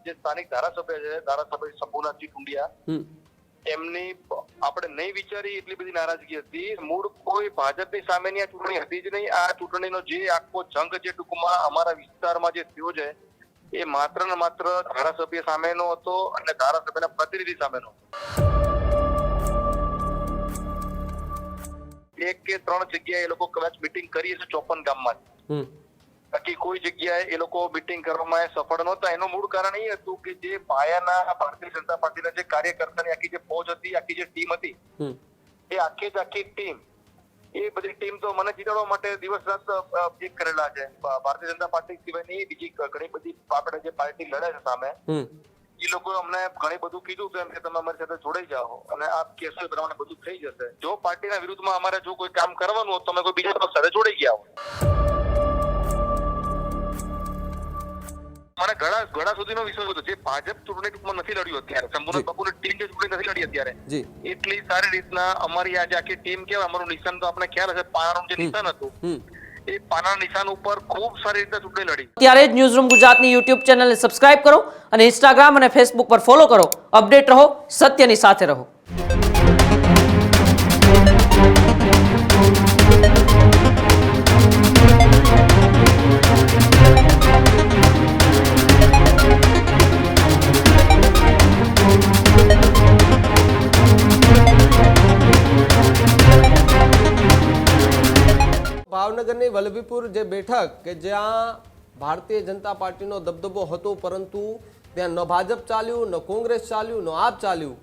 જે સ્થાનિક ધારાસભ્ય છે, ધારાસભ્ય શંભુનાથજી ટુંડિયા, એમની આપણે નહીં વિચારી એટલી બધી નારાજગી હતી. મૂળ કોઈ ભાજપની સામેની આ ચૂંટણી હતી જ નહીં. આ ચૂંટણીનો જે આખો જંગ જે ટૂંકમાં અમારા વિસ્તારમાં જે થયો છે એ માત્ર ને માત્ર ધારાસભ્ય સામેનો હતો અને ધારાસભ્યના પ્રતિનિધિ સામેનો. એક કે ત્રણ જગ્યાએ એ લોકો કદાચ મીટિંગ કરી હશે 54 ગામમાં, બાકી કોઈ જગ્યાએ એ લોકો મીટિંગ કરવામાં સફળ નહોતા. એનું મૂળ કારણ એ હતું કે જે પાયાના ભારતીય જનતા પાર્ટીના જે કાર્યકર્તાની આખી જે ફોજ હતી, આખી જે ટીમ હતી, એ આખી જ આખી ટીમ, એ બધી ટીમ તો મને જીતાડવા માટે દિવસ રાત એક કરેલા છે. ભારતીય જનતા પાર્ટી સિવાયની બીજી ઘણી બધી આપણે જે પાર્ટી લડે છે સામે, એ લોકો અમને ઘણી બધું કીધું કે તમે અમારી સાથે જોડાઈ જાઓ અને આપ કહેશો એ પ્રમાણે બધું થઈ જશે. જો પાર્ટીના વિરુદ્ધમાં અમારે જો કોઈ કામ કરવાનું હોય તો અમે કોઈ બીજા પક્ષ સાથે જોડાઈ ગયા હોય. મને ઘણા સુધીનો વિશ્વાસ હતો જે ભાજપ ચૂંટણી ટૂંકમાં નથી લડ્યું અત્યારે, શંભુનાથ બાપુની ટીમ જે ચૂંટણી નથી લડી અત્યારે, એટલી સારી રીતના અમારી આજે આખી ટીમ કેવાય, અમારું નિશાન તો આપણે ખ્યાલ હશે, પાનાનું જે નિશાન હતું, એ પાનાના નિશાન ઉપર ખૂબ સારી રીતે ચૂંટણી લડી. ત્યારે જ ન્યૂઝરૂમ ગુજરાતની યુટ્યુબ ચેનલને સબસ્ક્રાઇબ કરો અને ઇન્સ્ટાગ્રામ અને ફેસબુક પર ફોલો કરો. અપડેટ રહો, સત્યની સાથે રહો. ભાવનગરની વલ્લભીપુર જે બેઠક કે જ્યાં ભારતીય જનતા પાર્ટીનો દબદબો હતો, પરંતુ ત્યાં ન ભાજપ ચાલ્યું, ન કોંગ્રેસ ચાલ્યું, ન આપ ચાલ્યું,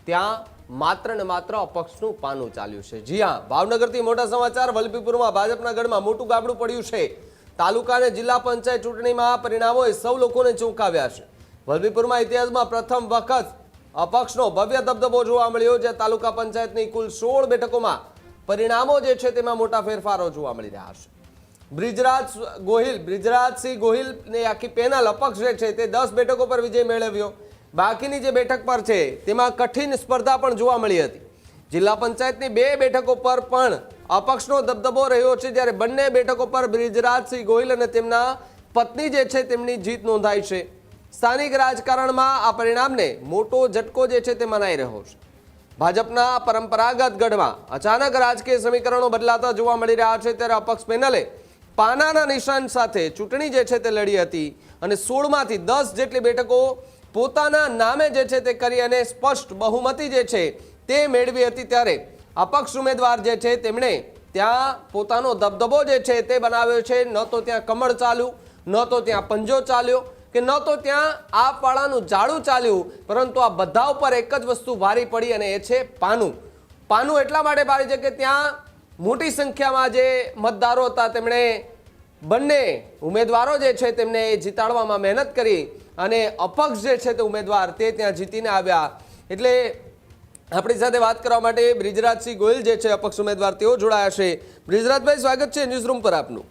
ત્યાં માત્ર ને માત્ર અપક્ષનું પાનું ચાલ્યું છે. જી હા, ભાવનગરથી મોટા સમાચાર. વલ્લભીપુરમાં ભાજપના ગઢમાં મોટું ગાબડું પડ્યું છે. તાલુકા અને જિલ્લા પંચાયત ચૂંટણીમાં પરિણામોએ સૌ લોકોને ચોંકાવ્યા છે. વલ્લભીપુરમાં ઇતિહાસમાં પ્રથમ વખત અપક્ષનો ભવ્ય દબદબો જોવા મળ્યો, જે તાલુકા પંચાયતની કુલ 16 બેઠકોમાં પરિણામો જે છે તેમાં મોટા ફેરફારો જોવા મળી રહ્યા છે. બ્રિજરાજસિંહ ગોહિલની આખી પેનલ અપક્ષ જે છે તે 10 બેઠકો પર વિજય મેળવ્યો. બાકીની જે બેઠક પર છે તેમાં કઠિન સ્પર્ધા પણ જોવા મળી હતી. જિલ્લા પંચાયતની 2 બેઠકો પર પણ અપક્ષનો દબદબો રહ્યો છે, જ્યારે બંને બેઠકો પર બ્રિજરાજસિંહ ગોહિલ અને તેમના પત્ની જે છે તેમની જીત નોંધાઈ છે. સ્થાનિક રાજકારણમાં આ પરિણામને મોટો ઝટકો જે છે તે મનાઈ રહ્યો છે. ભાજપના પરંપરાગત ગઢમાં અચાનક રાજકીય સમીકરણો બદલાતા જોવા મળી રહ્યા છે, ત્યારે અપક્ષ પેનલે પાનાના નિશાન સાથે ચૂંટણી જે છે તે લડી હતી અને 16માંથી 10 જેટલી બેઠકો પોતાના નામે જે છે તે કરી અને સ્પષ્ટ બહુમતી જે છે તે મેળવી હતી. ત્યારે અપક્ષ ઉમેદવાર જે છે તેમણે ત્યાં પોતાનો દબદબો જે છે તે બનાવ્યો છે. ન તો ત્યાં કમળ ચાલ્યું, ન તો ત્યાં પંજો ચાલ્યો, કે ન તો ત્યાં આપવાળાનું જાળું ચાલ્યું, પરંતુ આ બધા ઉપર એક જ વસ્તુ ભારી પડી અને એ છે પાનું. પાનું એટલા માટે ભારી છે કે ત્યાં મોટી સંખ્યામાં જે મતદારો હતા તેમણે બંને ઉમેદવારો જે છે તેમને જીતાડવામાં મહેનત કરી અને અપક્ષ જે છે તે ઉમેદવાર તે ત્યાં જીતીને આવ્યા. એટલે આપણી સાથે વાત કરવા માટે બ્રિજરાજસિંહ ગોહિલ જે છે અપક્ષ ઉમેદવાર તેઓ જોડાયા છે. બ્રિજરાજભાઈ, સ્વાગત છે ન્યૂઝરૂમ પર આપનું.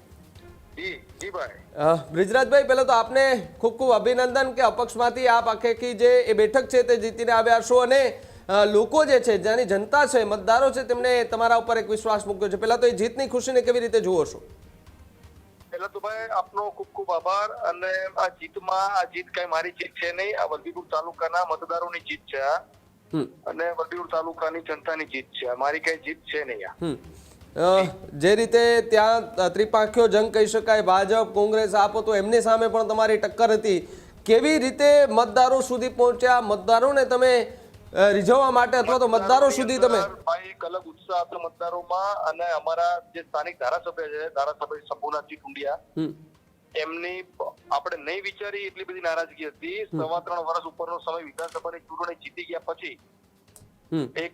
બ્રિજરાજભાઈ, પહેલા તો આપને ખૂબ ખૂબ અભિનંદન કે અપક્ષમાંથી આપ આખી જે એ બેઠક છે તે જીતીને આવ્યા છો અને લોકો જે છે, જેની જનતા છે, મતદારો છે, તેમને તમારા ઉપર એક વિશ્વાસ મૂક્યો છે. પહેલા તો એ જીતની ખુશીને કેવી રીતે જુઓ છો? પહેલા તો ભાઈ આપનો ખૂબ ખૂબ આભાર. અને આ જીત કઈ મારી જીત છે નહીં, આ વલ્લભીપુર તાલુકાના મતદારોની જીત છે અને વલ્લભીપુર તાલુકાની જનતાની જીત છે. મારી કઈ જીત છે નહીં. જે રીતે ત્યાં ત્રિપાંખ્યો જંગ કહી શકાય, ભાજપ, કોંગ્રેસ, આપ તો એમની સામે પણ તમારી ટક્કર હતી. કેવી રીતે મતદારો સુધી પહોંચ્યા? મતદારોને તમે રીઝવવા માટે અથવા તો મતદારો સુધી તમે એક અલગ ઉત્સાહ હતો મતદારોમાં. અને અમારા જે સ્થાનિક ધારાસભ્ય છે, ધારાસભ્ય શંભુનાથજી ટુંડિયા, એમની આપણે નહીં વિચારી એટલી બધી નારાજગી હતી. 3.25 વર્ષ ઉપરનો સમય વિધાનસભાની ચૂંટણી જીતી ગયા પછી એક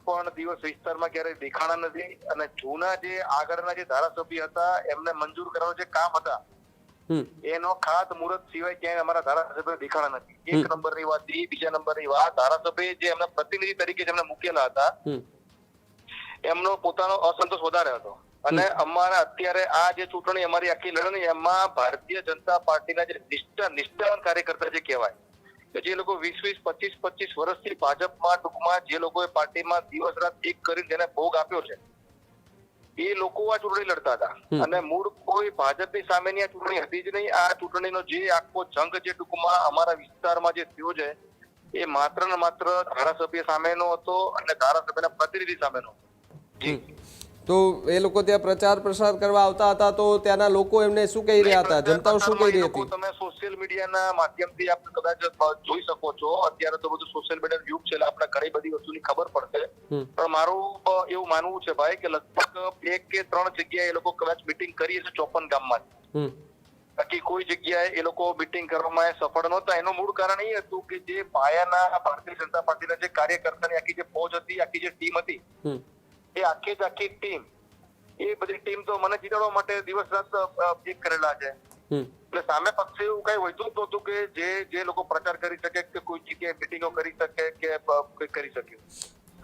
પણ દિવસ વિસ્તારમાં ક્યારેય દેખાણા નથી. અને જૂના જે આગળના જે ધારાસભ્ય હતા એમને મંજૂર કરવાના જે કામ હતા એનો ખાત મુહૂર્ત સિવાય ક્યાંય અમારા ધારાસભ્ય દેખાણા નથી. 1 નંબરની વાત. બીજા નંબરની વાત, ધારાસભ્ય જે એમના પ્રતિનિધિ તરીકે જેમને મૂકેલા હતા એમનો પોતાનો અસંતોષ વધારે હતો. અને અમારા અત્યારે આ જે ચૂંટણી અમારી આખી લડણી, એમાં ભારતીય જનતા પાર્ટીના જે નિષ્ઠાવાન કાર્યકર્તા જે કહેવાય, જે લોકો 20, 25 વર્ષથી ભાજપમાં ટૂંકમાં જે લોકોએ પાર્ટીમાં દિવસ રાત એક કરીને જેને ભોગ આપ્યો છે, એ લોકો આ ચૂંટણી લડતા હતા અને મૂળ કોઈ ભાજપની સામેની આ ચૂંટણી હતી જ નહીં. આ ચૂંટણીનો જે આખો જંગ જે ટૂંકમાં અમારા વિસ્તારમાં જે થયો છે એ માત્ર ને માત્ર ધારાસભ્ય સામેનો હતો અને ધારાસભ્યના પ્રતિનિધિ સામેનો. તો એ લોકો ત્યાં પ્રચાર પ્રસાર કરવા આવતા હતા તો ત્યાંના લોકો એમને શું કહી રહ્યા હતા, જનતાઓ શું કહી રહી હતી? તમે સોશિયલ મીડિયાના માધ્યમથી આપણે કદાચ જોઈ શકો છો. અત્યારે તો બધું સોશિયલ મીડિયાનું યુગ છે એટલે આપણે ઘણી બધી વસ્તુની ખબર પડશે. પણ મારું એવું માનવું છે ભાઈ કે લગભગ 1 કે 3 જગ્યાએ એ લોકો કદાચ મીટિંગ કરી હશે 54 ગામમાં. બાકી કોઈ જગ્યાએ એ લોકો મીટિંગ કરવામાં સફળ નહોતા. એનું મૂળ કારણ એ હતું કે જે પાયાના ભારતીય જનતા પાર્ટીના જે કાર્યકર્તાની આખી જે ફોજ હતી, આખી જે ટીમ હતી, એ આખી જ આખી ટીમ, એ બધી ટીમ તો મને જીતાડવા માટે દિવસ રાત એક કરેલા છે. એટલે સામે પક્ષે એવું કઈ હોતું જ નહોતું કે જે લોકો પ્રચાર કરી શકે, કે કોઈ જગ્યાએ મિટિંગો કરી શકે કે કોઈ કરી શકે.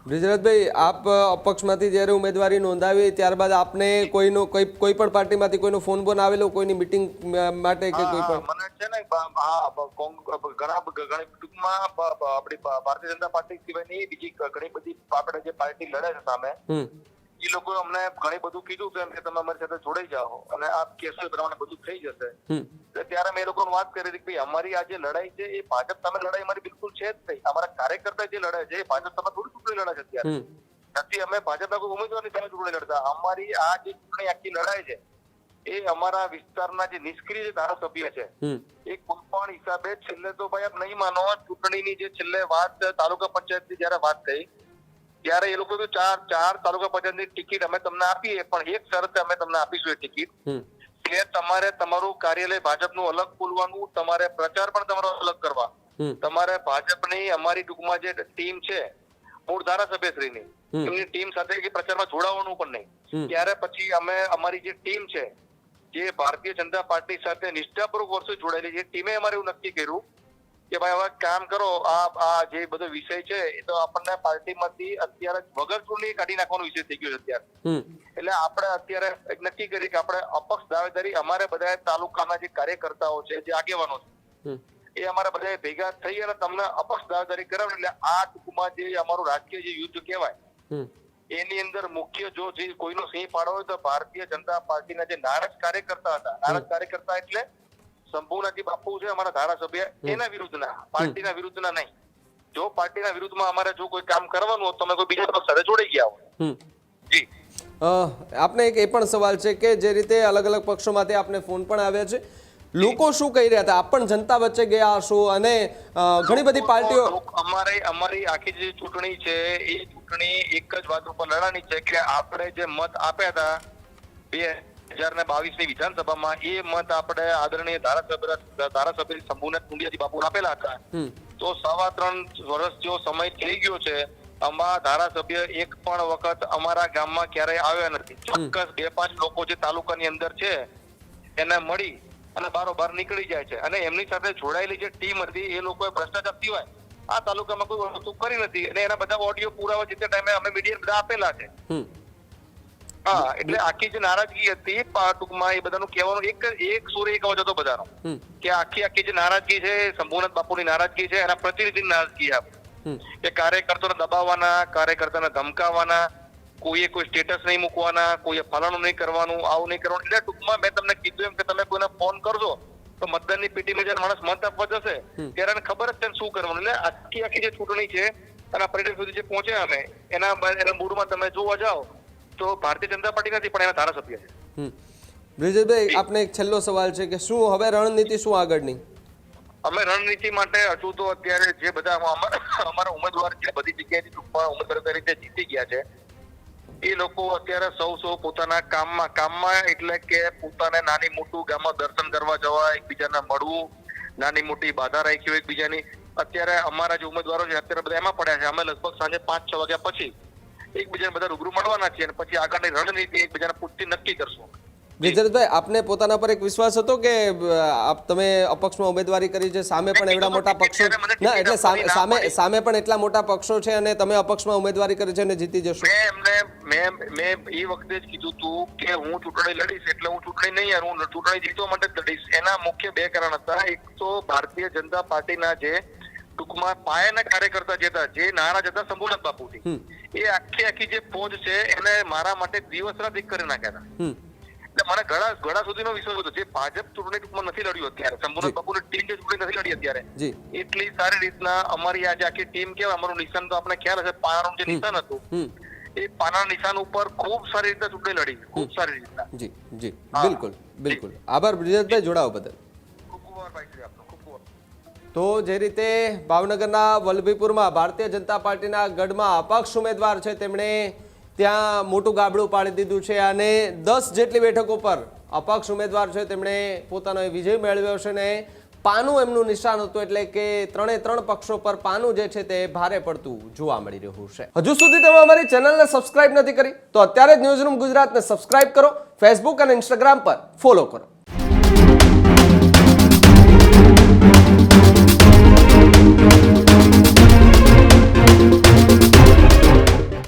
બ્રિજરાજભાઈ, આપ અપક્ષમાંથી જ્યારે ઉમેદવારી નોંધાવી ત્યારબાદ આપને કોઈ પણ પાર્ટીમાંથી કોઈનો ફોન બોન આવેલો કોઈની મિટિંગ માટે કે કોઈ પણ? મને છે ને ઘણી ટૂંકમાં આપણી ભારતીય જનતા પાર્ટી સિવાયની બીજી ઘણી બધી આપણે જે પાર્ટી લડે છે સામે, એ લોકો અમને ઘણી બધું કીધું કે તમે અમારી સાથે જોડાઈ જાઓ અને આપ કહેશો એ પ્રમાણે બધું થઈ જશે. ત્યારે મેં એ લોકોને વાત કરી હતી કે અમારી આ જે લડાઈ છે એ ભાજપ સામે લડાઈ અમારી બિલકુલ છે જ નહીં. અમારા કાર્યકર્તા જે લડે છે એ ભાજપ સામે થોડી ચૂંટણી લડે છે અત્યારે. નથી અમે ભાજપના કોઈ ઉમેદવારની સામે ચૂંટણી લડતા. અમારી આ જે ચૂંટણી આખી લડાઈ છે એ અમારા વિસ્તારના જે નિષ્ક્રિય ધારાસભ્ય છે એ કોઈ પણ હિસાબે છેલ્લે તો ભાઈ આપ નહીં માનો, ચૂંટણીની જે છેલ્લે વાત તાલુકા પંચાયતની જયારે વાત થઈ ત્યારે એ લોકો તો ચાર તાલુકા પંચાયતની ટિકિટ અમે તમને આપીએ, પણ એક શરતે અમે તમને આપીશું એ ટિકિટ કે તમારે તમારું કાર્યાલય ભાજપનું અલગ ખોલવાનું, તમારે પ્રચાર પણ તમારો અલગ કરવા, તમારે ભાજપની અમારી ટૂંકમાં જે ટીમ છે મૂળ ધારાસભ્યશ્રીની એમની ટીમ સાથે પ્રચારમાં જોડાવાનું પણ નહીં. ત્યારે પછી અમે અમારી જે ટીમ છે જે ભારતીય જનતા પાર્ટી સાથે નિષ્ઠાપૂર્વક વર્ષો જોડાયેલી છે ટીમે અમારે એવું નક્કી કર્યું કે ભાઈ હવે કામ કરો, આ જે બધો વિષય છે એ તો આપણને પાર્ટીમાંથી અત્યારે વગર ચૂંટણી કાઢી નાખવાનો વિષય થઈ ગયો છે અત્યારે. એટલે આપણે અત્યારે નક્કી કરી કે આપણે અપક્ષ દાવેદારી અમારે બધા તાલુકાના જે કાર્યકર્તાઓ છે, જે આગેવાનો છે, એ અમારા બધા ભેગા થઈ અને તમને અપક્ષ દાવેદારી કરાવે. એટલે આ ટૂંકમાં જે અમારું રાજકીય જે યુદ્ધ કહેવાય એની અંદર મુખ્ય જો જે કોઈનો સિંહ પાડો હોય તો ભારતીય જનતા પાર્ટીના જે નારાજ કાર્યકર્તા હતા, નારાજ કાર્યકર્તા એટલે શંભુનાજી બાપુ છે અમારા ધારાસભ્ય, એના વિરુદ્ધના, પાર્ટીના વિરુદ્ધના નહીં. જો પાર્ટીના વિરુદ્ધમાં અમારે જો કોઈ કામ કરવાનું હોય તો અમે કોઈ બીજા પક્ષ સાથે જોડાઈ ગયા હોય. જી આપને એક એ પણ સવાલ છે કે જે રીતે અલગ અલગ પક્ષોમાંથી આપને ફોન પણ આવ્યા છે, લોકો શું કહી રહ્યા હતા? આપ પણ જનતા વચ્ચે ગયા હશો અને ઘણી બધી પાર્ટીઓ, અમારી આખી જે ચૂંટણી છે એ ચૂંટણી એક જ વાત ઉપર લડાણી છે કે આપણે જે મત આપ્યા હતા 2022ની વિધાનસભામાં, એ મત આપણે આદરણીય ધારાસભ્ય શંભુનાથ ટુંડિયાજી બાપુ આપેલા હતા. તો 3.25 વર્ષ જો સમય થઈ ગયો છે, અમારા ધારાસભ્ય એક પણ વખત અમારા ગામમાં ક્યારેય આવ્યા નથી. ચોક્કસ 2-5 લોકો જે તાલુકાની અંદર છે એને મળી અને બારોબાર નીકળી જાય છે. અને એમની સાથે જોડાયેલી જે ટીમ હતી એ લોકોએ ભ્રષ્ટાચાર સિવાય આ તાલુકામાં કોઈ વસ્તુ કરી નથી અને એના બધા ઓડિયો પુરાવા જે ટાઈમે અમે મીડિયા બધા આપેલા છે. હા, એટલે આખી જે નારાજગી હતી ટૂંકમાં એ બધાનું કહેવાનું એક સુર એક અવાજ હતો બધાનો કે આખી જે નારાજગી છે શંભુનાથ બાપુની નારાજગી છે, એના પ્રતિનિધિની નારાજગી આપણે કે કાર્યકર્તાને દબાવવાના, કાર્યકર્તાને ધમકાવવાના, કોઈએ કોઈ સ્ટેટસ નહીં મૂકવાના, કોઈએ ફલાણું નહીં કરવાનું, આવું નહીં કરવાનું. એટલે ટૂંકમાં મેં તમને કીધું એમ કે તમે કોઈને ફોન કરજો તો મતદાનની પેટીમાં જયારે માણસ મત આપવા જશે ત્યારે એને ખબર જ છે શું કરવાનું. એટલે આખી જે ચૂંટણી છે અને પરિણામ સુધી જે પહોંચ્યા અમે એના મૂળમાં તમે જોવા જાઓ તો ભારતીય જનતા પાર્ટી નથી પણ એના ધારાસભ્ય છે. બ્રિજરાજભાઈ, આપને એક છેલ્લો સવાલ છે કે શું હવે રણનીતિ શું આગળની? અમે રણનીતિ માટે હજુ તો અત્યારે જે બધા અમારા ઉમેદવાર જે બધી જગ્યાએથી ટૂંકમાં ઉમેદવાર તરીકે જીતી ગયા છે એ લોકો અત્યારે સૌ પોતાના કામમાં એટલે કે પોતાને નાની મોટું ગામમાં દર્શન કરવા જવા, એકબીજાને મળવું, નાની મોટી બાધા રાખી હોય એકબીજાની. અત્યારે અમારા જે ઉમેદવારો છે અત્યારે બધા એમાં પડ્યા છે. અમે લગભગ સાંજે 5-6 વાગ્યા પછી એકબીજાને બધા રૂબરૂ મળવાના છીએ અને પછી આગળની રણનીતિ એકબીજાને પૂછતી નક્કી કરશું. બ્રિજરાજભાઈ, આપને પોતાના પર એક વિશ્વાસ હતો કે તમે અપક્ષમાં ઉમેદવારી કરી છે, સામે પણ એવડા મોટા પક્ષો, ના એટલે સામે પણ એટલા મોટા પક્ષો છે અને તમે અપક્ષમાં ઉમેદવારી કરી છે અને જીતી જશો? મેં એ વખતે જ કીધું હતું કે હું ચૂંટણી લડીશ એટલે હું ચૂંટણી નહીં હું ચૂંટણી જીતવા માટે જ લડીશ. એના મુખ્ય 2 કારણ હતા. એક તો ભારતીય જનતા પાર્ટીના જે ટૂંકમાં પાયાના કાર્યકર્તા જે હતા, જે નારાજ હતા શંભુનાથ બાપુથી, એ આખી જે ફોજ છે એને મારા માટે દિવસ રાત એક કરી નાખ્યા હતા. એટલે મને ઘણા સુધીનો વિશ્વાસ હતો જે ભાજપ ચૂંટણી ટૂંકમાં નથી લડ્યું અત્યારે, સંપૂર્ણ બાપુની ટીમ જે ચૂંટણી નથી લડી અત્યારે, એટલી સારી રીતના અમારી આજે આખી ટીમ કેવાય, અમારું નિશાન તો આપણે ખ્યાલ હશે, પાનાનું જે નિશાન હતું એ પાનાના નિશાન ઉપર ખૂબ સારી રીતે ચૂંટણી લડી, ખૂબ સારી રીતના. જી જી બિલકુલ બિલકુલ. આભાર બ્રિજેશભાઈ જોડાવા બદલ. ખૂબ ખૂબ આભાર ભાઈ શ્રી આપનો, ખૂબ ખૂબ. તો જે રીતે ભાવનગરના વલ્લભીપુરમાં ભારતીય જનતા પાર્ટીના ગઢમાં અપક્ષ ઉમેદવાર છે તેમણે ત્યાં મોટું ગાબડું પાડી દીધું છે અને 10 જેટલી બેઠકો પર અપક્ષ ઉમેદવાર છે તેમણે પોતાનો વિજય મેળવ્યો છે ને પાનું એમનું નિશાન હતું, એટલે કે 3 પક્ષો પર પાનું જે છે તે ભારે પડતું જોવા મળી રહ્યું છે. હજુ સુધી તમે અમારી ચેનલને સબસ્ક્રાઇબ નથી કરી તો અત્યારે જ ન્યૂઝરૂમ ગુજરાતને સબસ્ક્રાઇબ કરો, ફેસબુક અને ઇન્સ્ટાગ્રામ પર ફોલો કરો.